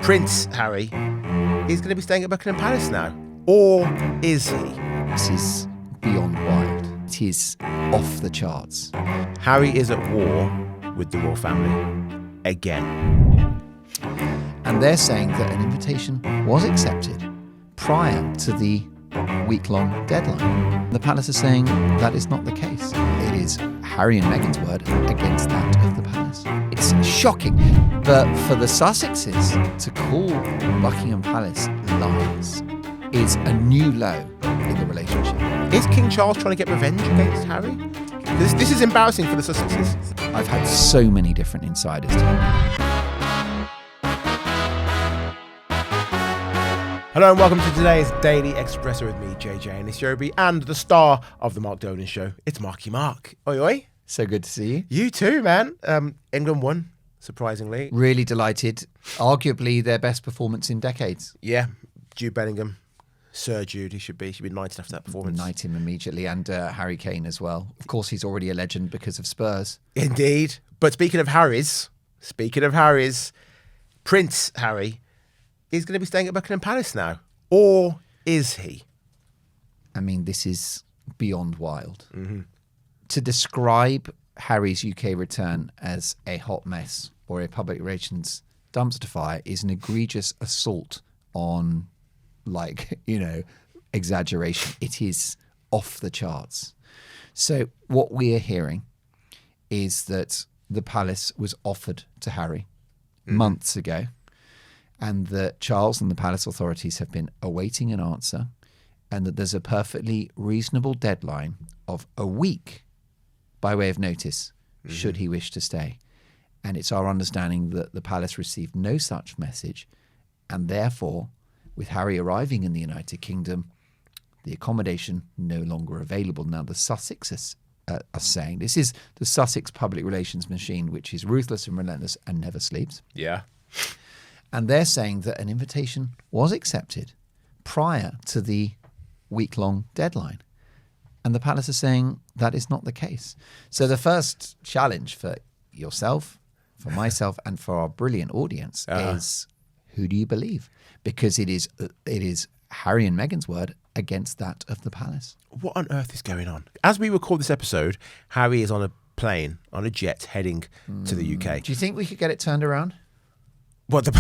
Prince Harry is going to be staying at Buckingham Palace now. Or is he? This is beyond wild. It is off the charts. Harry is at war with the royal family again. And they're saying that an invitation was accepted prior to the week-long deadline. The palace is saying that is not the case. It is Harry and Meghan's word against that of the palace. It's shocking. But for the Sussexes to call Buckingham Palace liars is a new low in the relationship. Is King Charles trying to get revenge against Harry? This is embarrassing for the Sussexes. I've had so many different insiders tell me. Hello and welcome to today's Daily Expresso with me, JJ Anisiobi, and the star of the Dolan Show. It's Marky Mark. Oi, oi. So good to see you. You too, man. England won, surprisingly. Really delighted. Arguably their best performance in decades. Yeah, Jude Bellingham. Sir Jude, he should be knighted after that performance. Knight him immediately, and Harry Kane as well. Of course, he's already a legend because of Spurs. Indeed. But speaking of Harrys, Prince Harry is going to be staying at Buckingham Palace now. Or is he? I mean, this is beyond wild. Mm-hmm. To describe Harry's UK return as a hot mess or a public relations dumpster fire is an egregious assault on, exaggeration. It is off the charts. So what we are hearing is that the palace was offered to Harry months ago, and that Charles and the palace authorities have been awaiting an answer, and that there's a perfectly reasonable deadline of a week by way of notice should he wish to stay. And it's our understanding that the palace received no such message, and therefore, with Harry arriving in the United Kingdom, the accommodation no longer available. Now, the Sussexes are saying, this is the Sussex public relations machine, which is ruthless and relentless and never sleeps. Yeah. And they're saying that an invitation was accepted prior to the week-long deadline. And the palace is saying that is not the case. So the first challenge for yourself, for myself, and for our brilliant audience is, who do you believe? Because it is Harry and Meghan's word against that of the palace. What on earth is going on? As we record this episode, Harry is on a plane, on a jet, heading to the UK. Do you think we could get it turned around? What the...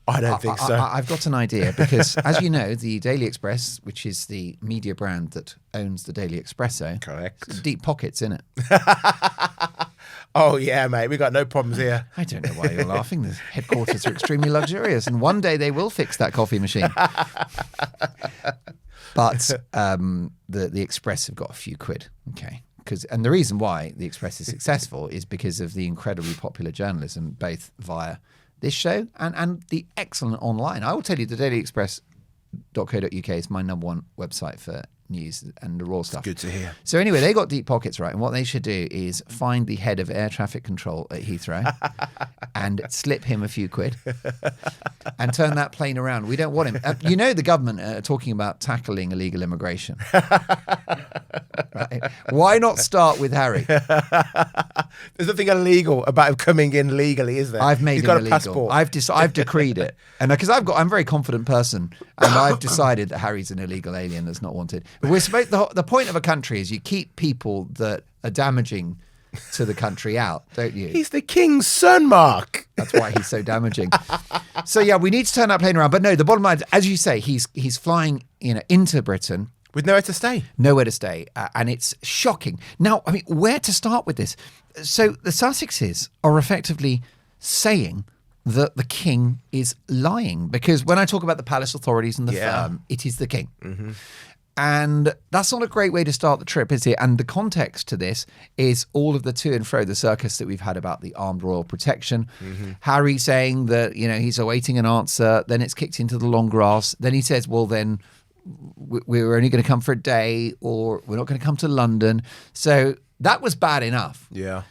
I don't think so. I've got an idea because, as you know, the Daily Express, which is the media brand that owns the Daily Expresso, correct, deep pockets in it. Oh yeah, mate, we got no problems here. I don't know why you're laughing. The headquarters are extremely luxurious, and one day they will fix that coffee machine. But the Express have got a few quid, okay. And the reason why the Express is successful is because of the incredibly popular journalism, both via this show and the excellent online. I will tell you, the dailyexpress.co.uk is my number one website for news and the raw stuff. Good to hear. So anyway, they got deep pockets, right? And what they should do is find the head of air traffic control at Heathrow and slip him a few quid and turn that plane around. We don't want him. The government are talking about tackling illegal immigration. Right? Why not start with Harry? There's nothing illegal about him coming in legally, is there? I've made He's him got illegal. A passport. I've decreed it, and because I'm a very confident person, and I've decided that Harry's an illegal alien that's not wanted. But we're supposed the point of a country is you keep people that are damaging to the country out, don't you? He's the king's son, Mark. That's why he's so damaging. So yeah, we need to turn that plane around. But no, the bottom line, as you say, he's flying into Britain. With nowhere to stay. Nowhere to stay. And it's shocking. Now, I mean, where to start with this? So the Sussexes are effectively saying that the king is lying. Because when I talk about the palace authorities and the firm, it is the king. Mm-hmm. And that's not a great way to start the trip, is it? And the context to this is all of the to and fro, the circus that we've had about the armed royal protection. Mm-hmm. Harry saying that, he's awaiting an answer. Then it's kicked into the long grass. Then he says, well, then we're only going to come for a day, or we're not going to come to London. So that was bad enough. Yeah.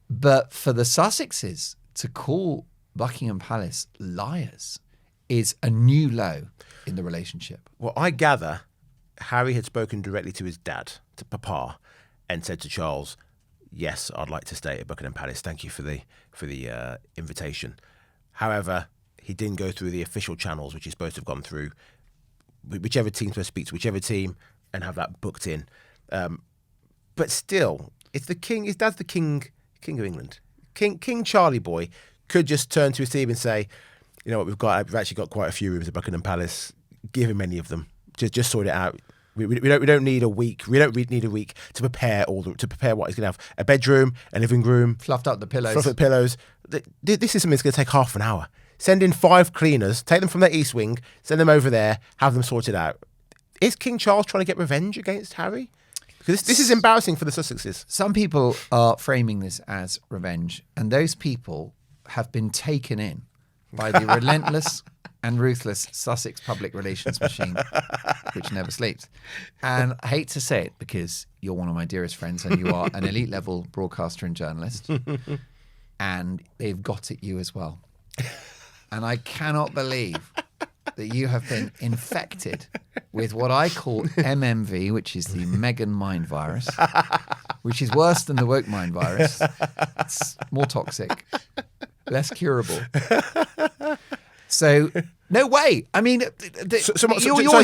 But for the Sussexes to call Buckingham Palace liars is a new low in the relationship. Well, I gather Harry had spoken directly to his dad, to Papa, and said to Charles, yes, I'd like to stay at Buckingham Palace. Thank you for the invitation. However, he didn't go through the official channels, which he's supposed to have gone through. Whichever team's supposed to speak to whichever team and have that booked in. But still, it's the king. His dad's the king of England. King Charlie boy could just turn to his team and say, you know what, we've actually got quite a few rooms at Buckingham Palace. Give him any of them. Just sort it out. We don't need a week. We don't need a week to prepare to prepare what he's going to have. A bedroom, a living room, Fluffed up the pillows. This is something that's going to take half an hour. Send in 5 cleaners, take them from the East Wing, send them over there, have them sorted out. Is King Charles trying to get revenge against Harry? Because this is embarrassing for the Sussexes. Some people are framing this as revenge, and those people have been taken in by the relentless and ruthless Sussex public relations machine, which never sleeps. And I hate to say it because you're one of my dearest friends and you are an elite level broadcaster and journalist, and they've got at you as well. And I cannot believe that you have been infected with what I call MMV, which is the Meghan mind virus, which is worse than the woke mind virus. It's more toxic, less curable. So, no way. I mean, you're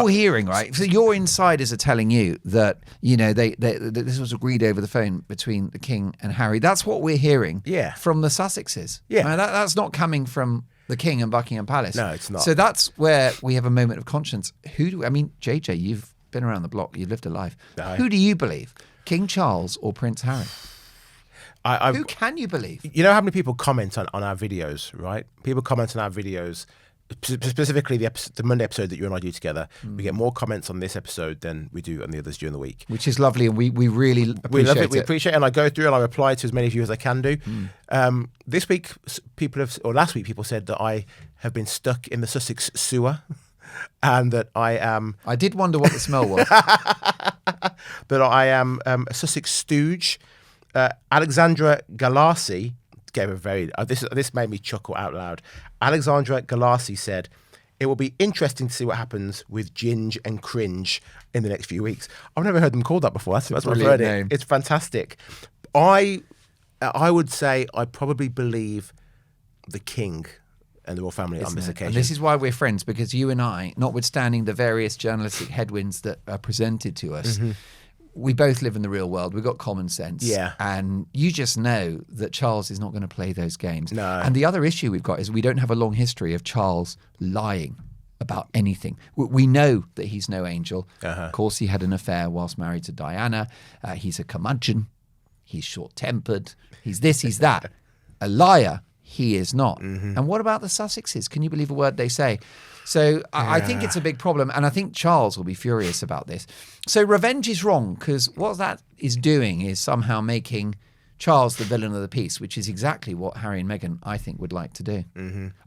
hearing, right? So your insiders are telling you that, you know, that this was agreed over the phone between the King and Harry. That's what we're hearing from the Sussexes. Yeah. Now, that's not coming from the King and Buckingham Palace. No, it's not. So that's where we have a moment of conscience. JJ, you've been around the block. You've lived a life. Aye. Who do you believe? King Charles or Prince Harry? Who can you believe? You know how many people comment on our videos, right? People comment on our videos, specifically the Monday episode that you and I do together. We get more comments on this episode than we do on the others during the week. Which is lovely, and we really appreciate it. We love it. We appreciate it, and I go through and I reply to as many of you as I can do. This week, last week, people said that I have been stuck in the Sussex sewer. And that I am... I did wonder what the smell was. That I am a Sussex stooge. Alexandra Galassi gave a very... this made me chuckle out loud. Alexandra Galassi said, it will be interesting to see what happens with Ginge and Cringe in the next few weeks. I've never heard them called that before. That's what I've heard it. It's fantastic. I would say I probably believe the King and the royal family on this occasion. And this is why we're friends, because you and I, notwithstanding the various journalistic headwinds that are presented to us, we both live in the real world. We've got common sense. Yeah. And you just know that Charles is not going to play those games. No. And the other issue we've got is we don't have a long history of Charles lying about anything. We know that he's no angel. Of course, he had an affair whilst married to Diana. He's a curmudgeon. He's short-tempered. He's this, he's that. A liar, he is not. And what about the Sussexes? Can you believe a word they say? So I think it's a big problem, and I think Charles will be furious about this. So revenge is wrong, because what that is doing is somehow making Charles the villain of the piece, which is exactly what Harry and Meghan, I think, would like to do.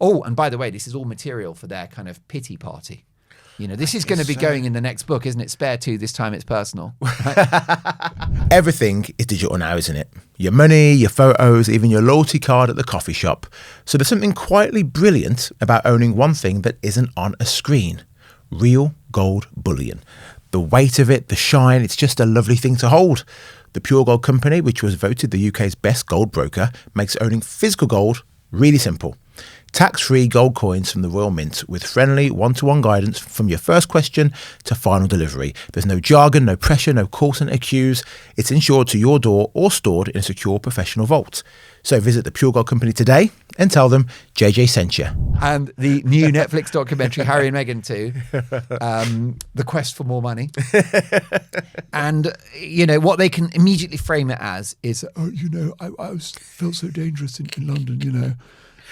Oh, and by the way, this is all material for their kind of pity party. You know, this is going to be going in the next book, isn't it? Spare two, this time it's personal. Everything is digital now, isn't it? Your money, your photos, even your loyalty card at the coffee shop. So there's something quietly brilliant about owning one thing that isn't on a screen. Real gold bullion. The weight of it, the shine, it's just a lovely thing to hold. The Pure Gold Company, which was voted the UK's best gold broker, makes owning physical gold really simple. Tax-free gold coins from the Royal Mint with friendly one-to-one guidance from your first question to final delivery. There's no jargon, no pressure, no call centre queues. It's insured to your door or stored in a secure professional vault. So visit the Pure Gold Company today and tell them JJ sent you. And the new Netflix documentary, Harry and Meghan 2, The Quest for More Money. And, you know, what they can immediately frame it as is, oh, you know, I felt so dangerous in London, you know.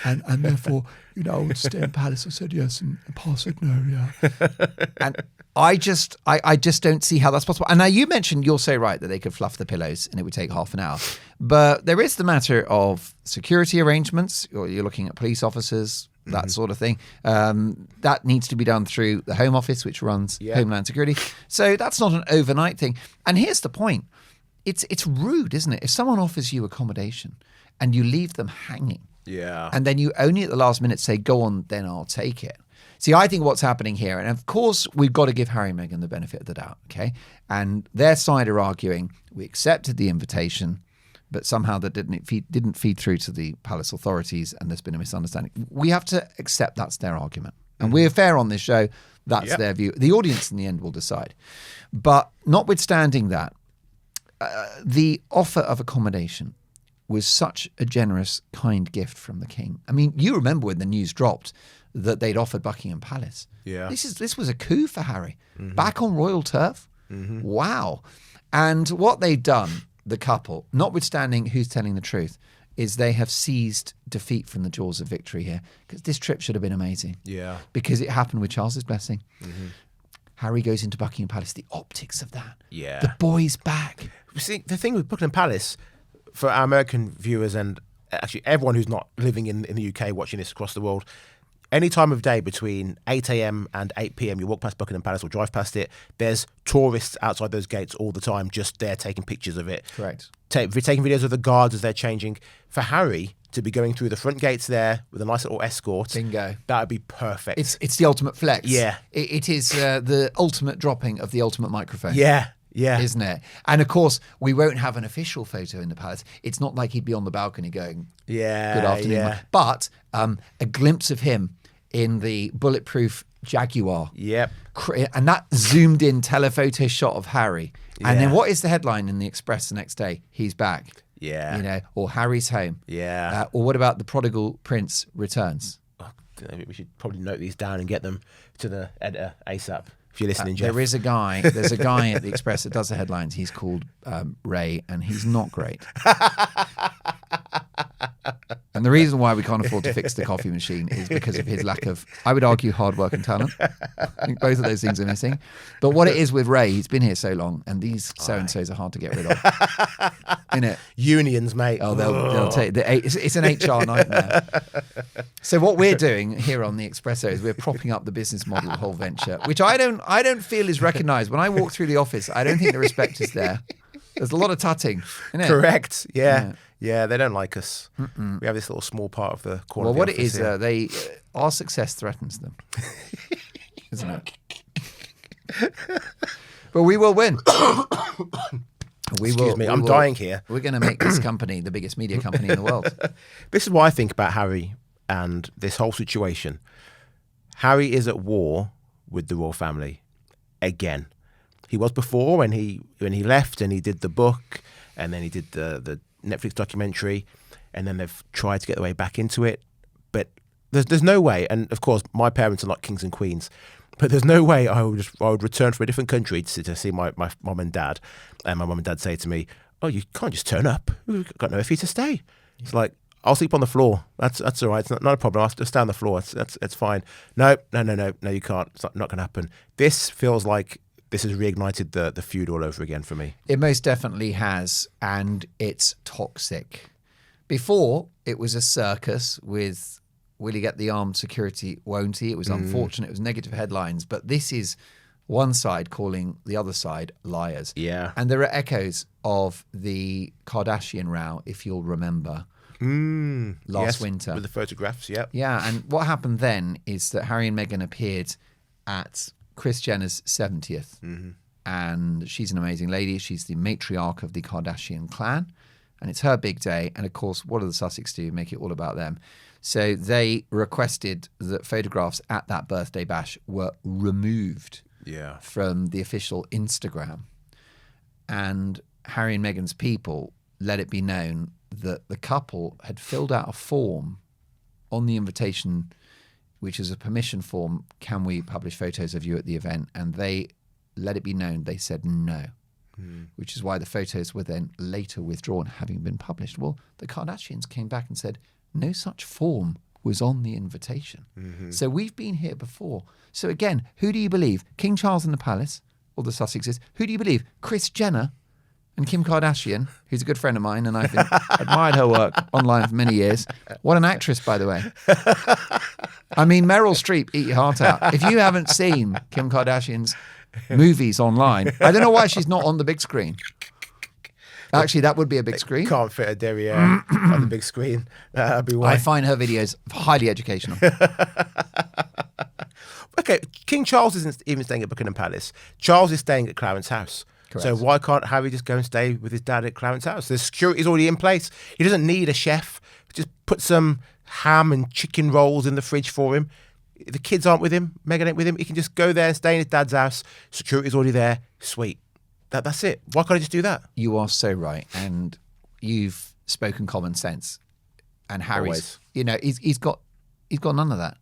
And therefore, you know, I would stay in Palace. I said yes, and Paul said no, yeah. And I just don't see how that's possible. And now you mentioned, you're so right, that they could fluff the pillows and it would take half an hour. But there is the matter of security arrangements, or you're looking at police officers, that sort of thing. That needs to be done through the Home Office, which runs Homeland Security. So that's not an overnight thing. And here's the point. It's rude, isn't it? If someone offers you accommodation and you leave them hanging, and then you only at the last minute say, go on, then I'll take it. See, I think what's happening here, and of course we've got to give Harry and Meghan the benefit of the doubt, okay? And their side are arguing, we accepted the invitation, but somehow that didn't feed through to the palace authorities and there's been a misunderstanding. We have to accept that's their argument. And we're fair on this show, that's their view. The audience in the end will decide. But notwithstanding that, the offer of accommodation was such a generous, kind gift from the king. I mean, you remember when the news dropped that they'd offered Buckingham Palace. Yeah. This was a coup for Harry. Back on royal turf. Wow. And what they've done, the couple, notwithstanding who's telling the truth, is they have seized defeat from the jaws of victory here. Because this trip should have been amazing. Yeah. Because it happened with Charles's blessing. Harry goes into Buckingham Palace. The optics of that. Yeah. The boy's back. See, the thing with Buckingham Palace, for our American viewers and actually everyone who's not living in the UK watching this across the world, any time of day between 8 a.m. and 8 p.m. you walk past Buckingham Palace or drive past it, there's tourists outside those gates all the time just there taking pictures of it. Correct. Taking videos of the guards as they're changing. For Harry to be going through the front gates there with a nice little escort, Bingo. that would be perfect. It's the ultimate flex. Yeah. It is the ultimate dropping of the ultimate microphone. Yeah. Isn't it? And of course, we won't have an official photo in the palace. It's not like he'd be on the balcony going, good afternoon. Yeah. But a glimpse of him in the bulletproof Jaguar. Yep. And that zoomed in telephoto shot of Harry. And then Yeah. what is the headline in the Express the next day? He's back. Yeah. You know, or Harry's home. Yeah. Or what about the prodigal prince returns? We should probably note these down and get them to the editor ASAP. If you're listening, Jeff. There's a guy at the Express that does the headlines. He's called Ray, and he's not great. And the reason why we can't afford to fix the coffee machine is because of his lack of, I would argue, hard work and talent. I think both of those things are missing. But what it is with Ray, he's been here so long, and these so-and-sos are hard to get rid of. Innit? Unions, mate. Oh, they'll take it's an HR nightmare. So what we're doing here on the Expresso is we're propping up the business model of the whole venture, which I don't feel is recognised. When I walk through the office, I don't think the respect is there. There's a lot of tutting, isn't it? Correct. Yeah. Yeah, they don't like us. We have this little small part of the corner. Well, of the what it office is, here. our success threatens them, isn't it? But we will win. Excuse me, I'm dying here. We're going to make this company the biggest media company in the world. This is what I think about Harry and this whole situation. Harry is at war with the royal family again. He was before when he left and he did the book and then he did the Netflix documentary, and then they've tried to get their way back into it. But there's no way, and of course my parents are not kings and queens, but there's no way I would return from a different country to see my mum and dad, and my mum and dad say to me, "Oh, you can't just turn up. We've got nowhere for you to stay." It's like, I'll sleep on the floor. That's all right. It's not a problem. I'll just stay on the floor. It's fine. No, you can't. It's not going to happen. This feels like this has reignited the feud all over again for me. It most definitely has, and it's toxic. Before, it was a circus with, will he get the armed security, won't he? It was unfortunate. It was negative headlines. But this is one side calling the other side liars. Yeah. And there are echoes of the Kardashian row, if you'll remember, last winter. With the photographs, yep. Yeah, and what happened then is that Harry and Meghan appeared at Kris Jenner's 70th. And she's an amazing lady. She's the matriarch of the Kardashian clan. And it's her big day. And of course, what do the Sussex do? Make it all about them. So they requested that photographs at that birthday bash were removed from the official Instagram. And Harry and Meghan's people let it be known that the couple had filled out a form on the invitation, which is a permission form. Can we publish photos of you at the event? And they let it be known they said no, which is why the photos were then later withdrawn, having been published. Well, the Kardashians came back and said no such form was on the invitation. So we've been here before. So again, who do you believe? King Charles in the palace or the Sussexes? Who do you believe? Kris Jenner and Kim Kardashian, who's a good friend of mine, and I've admired her work online for many years. What an actress, by the way. I mean, Meryl Streep, eat your heart out. If you haven't seen Kim Kardashian's movies online, I don't know why she's not on the big screen. Actually, that would be a big screen. Can't fit a derriere on the big screen. That'd be why. I find her videos highly educational. okay, King Charles isn't even staying at Buckingham Palace. Charles is staying at Clarence House. Correct. So why can't Harry just go and stay with his dad at Clarence House? The security's already in place. He doesn't need a chef. Just put some ham and chicken rolls in the fridge for him. The kids aren't with him. Meghan ain't with him. He can just go there and stay in his dad's house. Security's already there. Sweet. That's it. Why can't I just do that? You are so right, and you've spoken common sense. And Harry's, Always. he's got none of that.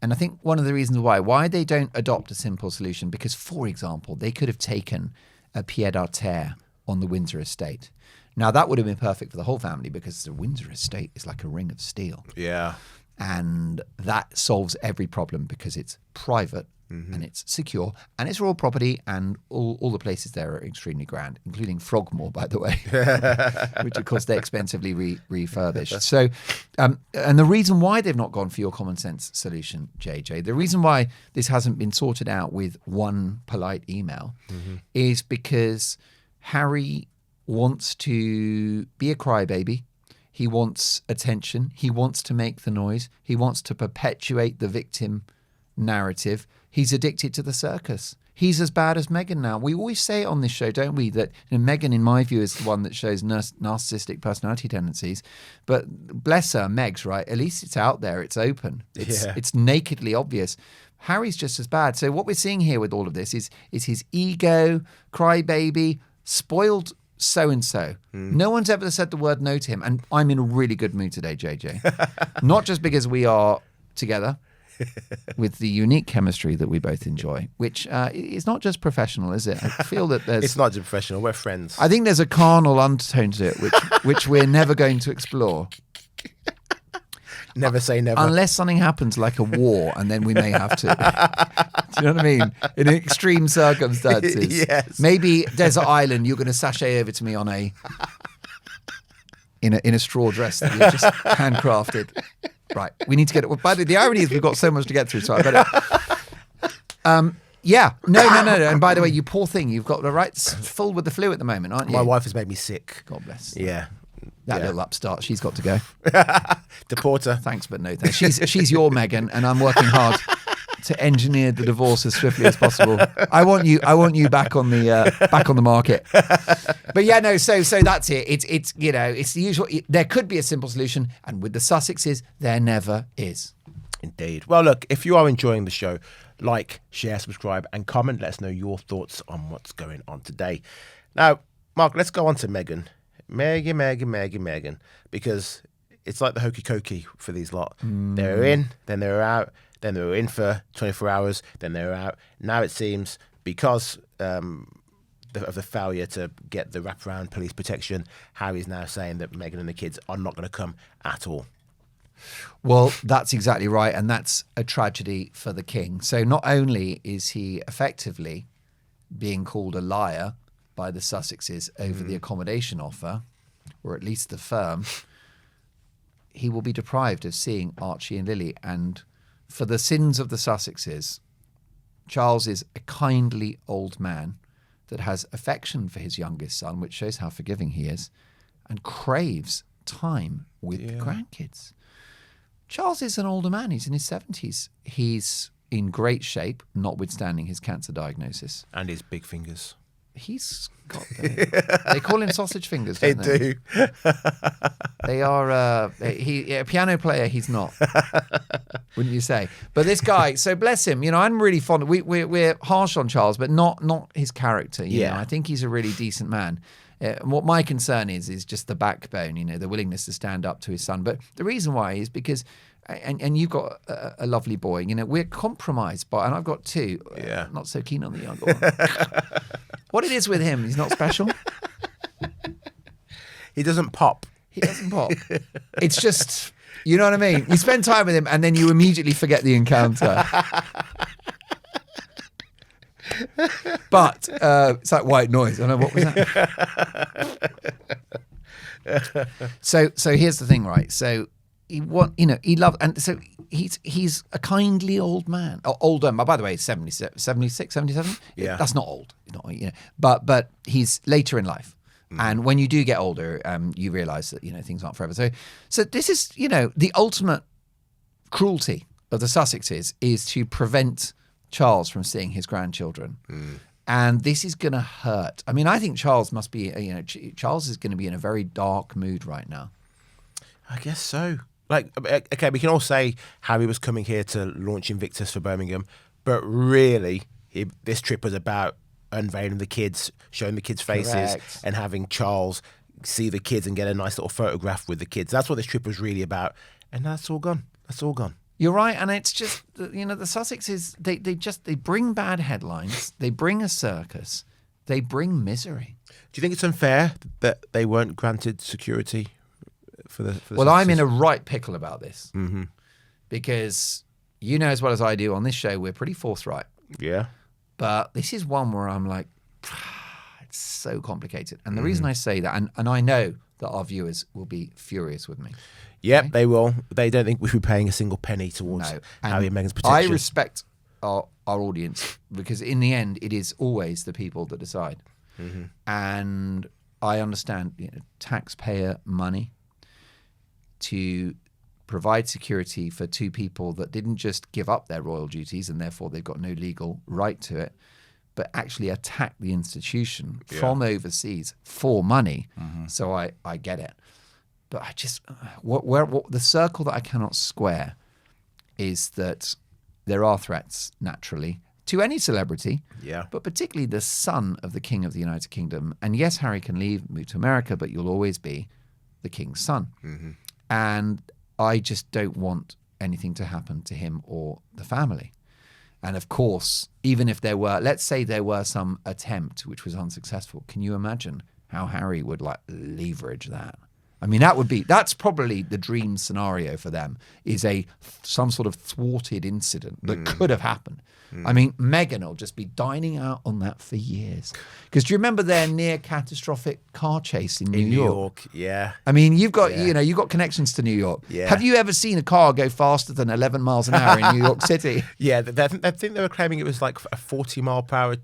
And I think one of the reasons why they don't adopt a simple solution, because, for example, they could have taken a pied-à-terre on the Windsor estate. Now, that would have been perfect for the whole family because the Windsor estate is like a ring of steel. Yeah. And that solves every problem because it's private and it's secure and it's royal property, and all the places there are extremely grand, including Frogmore, by the way, which, of course, they expensively refurbished. So, and the reason why they've not gone for your common sense solution, JJ, the reason why this hasn't been sorted out with one polite email is because Harry wants to be a crybaby. He wants attention. He wants to make the noise. He wants to perpetuate the victim narrative. He's addicted to the circus. He's as bad as Meghan now. We always say it on this show, don't we, that Meghan, in my view, is the one that shows narcissistic personality tendencies. But bless her, Meg's right. At least it's out there. It's open. It's nakedly obvious. Harry's just as bad. So what we're seeing here with all of this is his ego, crybaby, spoiled so-and-so. No one's ever said the word no to him. And I'm in a really good mood today, JJ. Not just because we are together with the unique chemistry that we both enjoy, which is not just professional, is it? I feel that there's... It's not just professional. We're friends. I think there's a carnal undertone to it, which we're never going to explore. Never say never. Unless something happens like a war, and then we may have to. Do you know what I mean? In extreme circumstances. Yes. Maybe desert island, you're going to sashay over to me on in a straw dress that you've just handcrafted. Right. We need to get it. Well, by the irony is we've got so much to get through, so I better. Yeah. No. And by the way, you poor thing, you've got the right full with the flu at the moment, aren't you? My wife has made me sick. God bless. Yeah. That little upstart, she's got to go. Deport her. Thanks, but no thanks. She's your Meghan, and I'm working hard to engineer the divorce as swiftly as possible. I want you back on the market. But yeah, no. So that's it. It's it's the usual. There could be a simple solution, and with the Sussexes, there never is. Indeed. Well, look, if you are enjoying the show, like, share, subscribe, and comment. Let us know your thoughts on what's going on today. Now, Mark, let's go on to Meghan. Meghan, because it's like the hokey cokey for these lot. They're in, then they're out, then they were in for 24 hours, then they were out. Now it seems because of the failure to get the wraparound police protection, Harry's now saying that Meghan and the kids are not going to come at all. Well, that's exactly right, and that's a tragedy for the king. So not only is he effectively being called a liar by the Sussexes over the accommodation offer, or at least the firm, he will be deprived of seeing Archie and Lily. And for the sins of the Sussexes, Charles is a kindly old man that has affection for his youngest son, which shows how forgiving he is, and craves time with the grandkids. Charles is an older man. He's in his 70s. He's in great shape, notwithstanding his cancer diagnosis. And his big fingers. He's got they call him sausage fingers, don't they? They do. They are a piano player. He's not, wouldn't you say? But this guy, so bless him. I'm really fond. We're harsh on Charles, but not his character. You know, I think he's a really decent man. What my concern is just the backbone. The willingness to stand up to his son. But the reason why is because. And you've got a lovely boy. We're compromised by, and I've got two. Not so keen on the younger one. What it is with him, he's not special. He doesn't pop. He doesn't pop. It's just, you know what I mean? You spend time with him and then you immediately forget the encounter. But it's like white noise. I don't know, what was that? So here's the thing, right? So he loved, and so he's a kindly old man. Older, by the way, 76, 77. Yeah. That's not old. But he's later in life. And when you do get older, you realise that, things aren't forever. So this is, the ultimate cruelty of the Sussexes is to prevent Charles from seeing his grandchildren. And this is going to hurt. I mean, I think Charles must be, Charles is going to be in a very dark mood right now. I guess so. Like, okay, we can all say Harry was coming here to launch Invictus for Birmingham, but really, this trip was about unveiling the kids, showing the kids' faces, Correct. and having Charles see the kids and get a nice little photograph with the kids. That's what this trip was really about. And that's all gone. That's all gone. You're right, and it's just, the Sussexes, they bring bad headlines, they bring a circus, they bring misery. Do you think it's unfair that they weren't granted security for the Well, I'm in Sussexes? a right pickle about this because you know as well as I do on this show, we're pretty forthright. Yeah. But this is one where I'm like, it's so complicated. And the reason I say that, and I know that our viewers will be furious with me. Yep, they will. They don't think we should be paying a single penny towards No. Harry and And Meghan's protection. I respect our audience because in the end, it is always the people that decide. And I understand taxpayer money to provide security for two people that didn't just give up their royal duties and therefore they've got no legal right to it, but actually attack the institution from overseas for money. So I get it. But I just, what the circle that I cannot square is that there are threats, naturally, to any celebrity, but particularly the son of the King of the United Kingdom. And yes, Harry can leave, move to America, but you'll always be the King's son. And I just don't want anything to happen to him or the family. And of course, even if there were, let's say there were some attempt which was unsuccessful, can you imagine how Harry would leverage that? I mean, that's probably the dream scenario for them, is some sort of thwarted incident that could have happened. I mean, Meghan will just be dining out on that for years. Because do you remember their near catastrophic car chase in New York? Yeah. I mean, you've got you've got connections to New York. Yeah. Have you ever seen a car go faster than 11 miles an hour in New York City? Yeah, I think they were claiming it was like a 40-mile-per-hour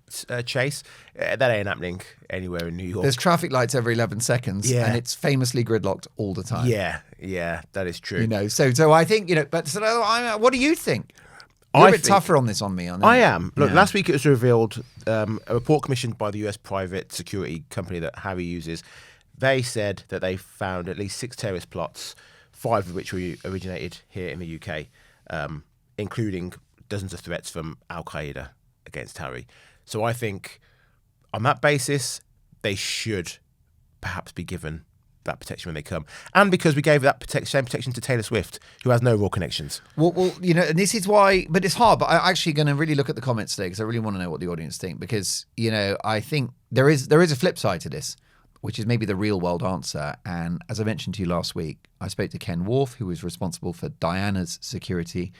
chase. That ain't happening anywhere in New York. There's traffic lights every 11 seconds, Yeah. and it's famously gridlocked all the time. Yeah, that is true. So I think but what do you think? You're a bit tougher on this on me. I am. Look, last week it was revealed, a report commissioned by the US private security company that Harry uses. They said that they found at least 6 terrorist plots, 5 of which originated here in the UK, including dozens of threats from Al-Qaeda against Harry. So I think on that basis, they should perhaps be given that protection when they come. And because we gave that same protection to Taylor Swift, who has no raw connections. Well, and this is why, but it's hard, but I'm actually going to really look at the comments today because I really want to know what the audience think, because, I think there is a flip side to this, which is maybe the real world answer. And as I mentioned to you last week, I spoke to Ken Worf, who was responsible for Diana's security,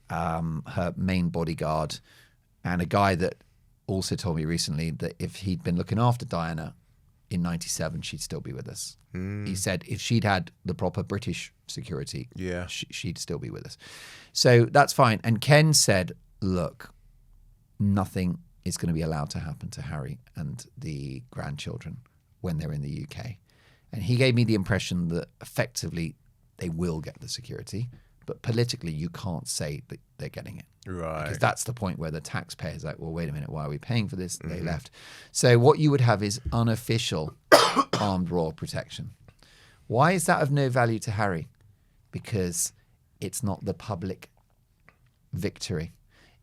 her main bodyguard, and a guy that also told me recently that if he'd been looking after Diana in 97, she'd still be with us. He said if she'd had the proper British security, she'd still be with us. So that's fine. And Ken said, look, nothing is going to be allowed to happen to Harry and the grandchildren when they're in the UK. And he gave me the impression that effectively they will get the security, but politically you can't say that they're getting it. Right. Because that's the point where the taxpayer's like, well, wait a minute, why are we paying for this? They left. So what you would have is unofficial armed royal protection. Why is that of no value to Harry? Because it's not the public victory,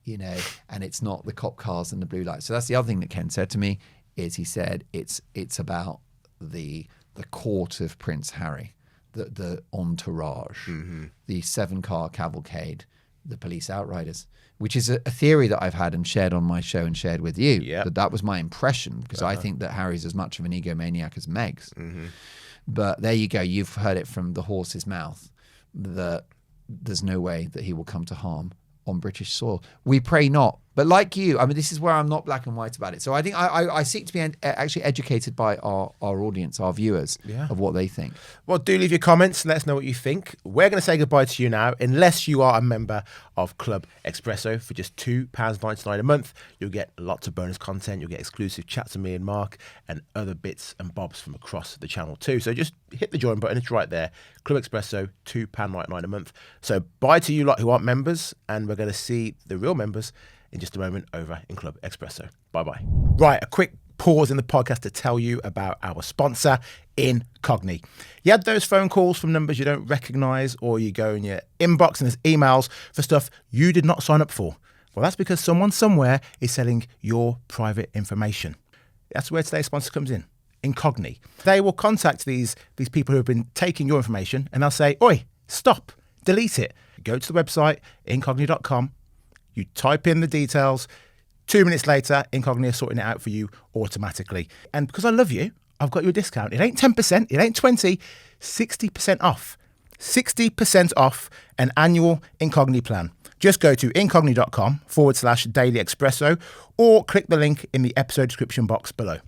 and it's not the cop cars and the blue lights. So that's the other thing that Ken said to me, is he said it's about the court of Prince Harry, the entourage, the 7-car cavalcade, the police outriders, which is a theory that I've had and shared on my show and shared with you. Yeah. That was my impression, because I think that Harry's as much of an egomaniac as Meg's. But there you go. You've heard it from the horse's mouth that there's no way that he will come to harm on British soil. We pray not. But like you, I mean, this is where I'm not black and white about it. So I think I seek to be actually educated by our audience, our viewers, of what they think. Well, do leave your comments and let us know what you think. We're going to say goodbye to you now. Unless you are a member of Club Expresso, for just £2.99 a month, you'll get lots of bonus content. You'll get exclusive chats with me and Mark and other bits and bobs from across the channel too. So just hit the join button. It's right there. Club Expresso, £2.99 a month. So bye to you lot who aren't members, and we're going to see the real members in just a moment over in Club Expresso. Bye-bye. Right, a quick pause in the podcast to tell you about our sponsor, Incogni. You had those phone calls from numbers you don't recognise, or you go in your inbox and there's emails for stuff you did not sign up for. Well, that's because someone somewhere is selling your private information. That's where today's sponsor comes in, Incogni. They will contact these people who have been taking your information and they'll say, oi, stop, delete it. Go to the website, incogni.com, you type in the details, 2 minutes later, Incogni are sorting it out for you automatically. And because I love you, I've got you a discount. It ain't 10%, it ain't 20, 60% off. 60% off an annual Incogni plan. Just go to incogni.com/Daily Expresso or click the link in the episode description box below.